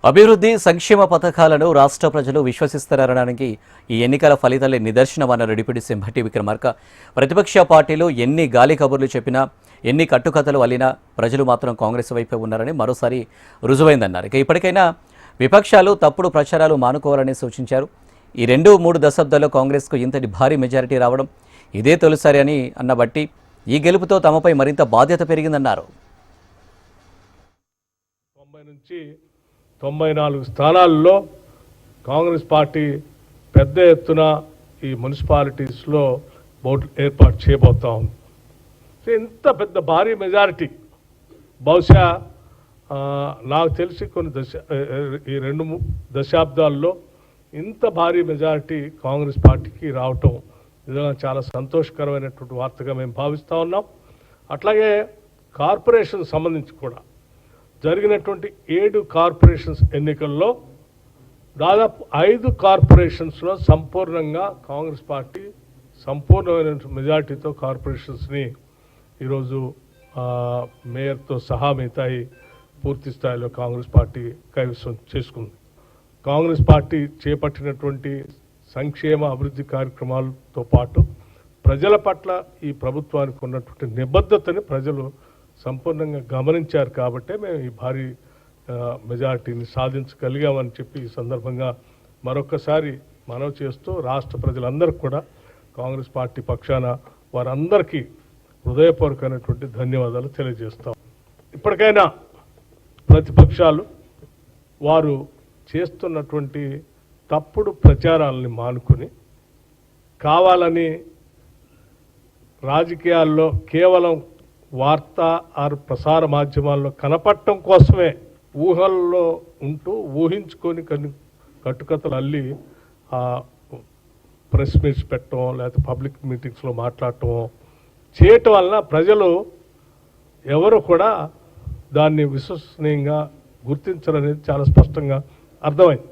అభివృద్ధి సంక్షేమ పథకాలను రాష్ట్ర ప్రజలు విశ్వసిస్తారనడానికి ఈ ఎన్నికల ఫలితాలే నిదర్శనమన్న డిప్యూటీ సీఎం భట్టి విక్రమార్క. ప్రతిపక్ష పార్టీలు ఎన్ని గాలి కబుర్లు చెప్పినా, ఎన్ని కట్టుకథలు అల్లినా ప్రజలు మాత్రం కాంగ్రెస్ వైపే ఉన్నారని మరోసారి రుజువైందన్నారు. ఇక ఇప్పటికైనా విపక్షాలు తప్పుడు ప్రచారాలు మానుకోవాలని సూచించారు. ఈ 2-3 దశాబ్దాల్లో కాంగ్రెస్కు ఇంతటి భారీ మెజారిటీ రావడం ఇదే తొలిసారి అని అన్న బట్టి ఈ గెలుపుతో తమపై మరింత బాధ్యత పెరిగిందన్నారు. 90 నుంచి 94 స్థానాల్లో కాంగ్రెస్ పార్టీ పెద్ద ఎత్తున ఈ మున్సిపాలిటీస్లో ఓట్లు ఏర్పాటు చేయబోతా ఉంది. ఇంత పెద్ద భారీ మెజారిటీ బహుశా నాకు తెలిసి ఈ 2 దశాబ్దాల్లో ఇంత భారీ మెజారిటీ కాంగ్రెస్ పార్టీకి రావటం నిజంగా చాలా సంతోషకరమైనటువంటి వార్తగా మేము భావిస్తూ ఉన్నాం. అట్లాగే కార్పొరేషన్ సంబంధించి కూడా జరిగినటువంటి 7 కార్పొరేషన్స్ ఎన్నికల్లో దాదాపు 5 కార్పొరేషన్స్లో సంపూర్ణంగా కాంగ్రెస్ పార్టీ సంపూర్ణమైన మెజార్టీతో కార్పొరేషన్స్ని ఈరోజు మేయర్తో సహా మిగతాయి పూర్తి స్థాయిలో కాంగ్రెస్ పార్టీ కైవసం చేసుకుంది. కాంగ్రెస్ పార్టీ చేపట్టినటువంటి సంక్షేమ అభివృద్ధి కార్యక్రమాలతో పాటు ప్రజల పట్ల ఈ ప్రభుత్వానికి ఉన్నటువంటి నిబద్ధతని ప్రజలు సంపూర్ణంగా గమనించారు. కాబట్టే మేము ఈ భారీ మెజారిటీని సాధించగలిగామని చెప్పి ఈ సందర్భంగా మరొకసారి మనవి చేస్తూ రాష్ట్ర ప్రజలందరికీ కూడా కాంగ్రెస్ పార్టీ పక్షాన వారందరికీ హృదయపూర్వకమైనటువంటి ధన్యవాదాలు తెలియజేస్తాం. ఇప్పటికైనా ప్రతిపక్షాలు వారు చేస్తున్నటువంటి తప్పుడు ప్రచారాలని మానుకొని కావాలని రాజకీయాల్లో కేవలం వార్తా ఆరు ప్రసార మాధ్యమాల్లో కనపడటం కోసమే ఊహల్లో ఉంటూ ఊహించుకొని కట్టుకథలు అల్లి ప్రెస్ మీట్స్ పెట్టడం లేకపోతే పబ్లిక్ మీటింగ్స్లో మాట్లాడటం చేయటం వలన ప్రజలు ఎవరు కూడా దాన్ని విశ్వసనీయంగా గుర్తించరనేది చాలా స్పష్టంగా అర్థమైంది.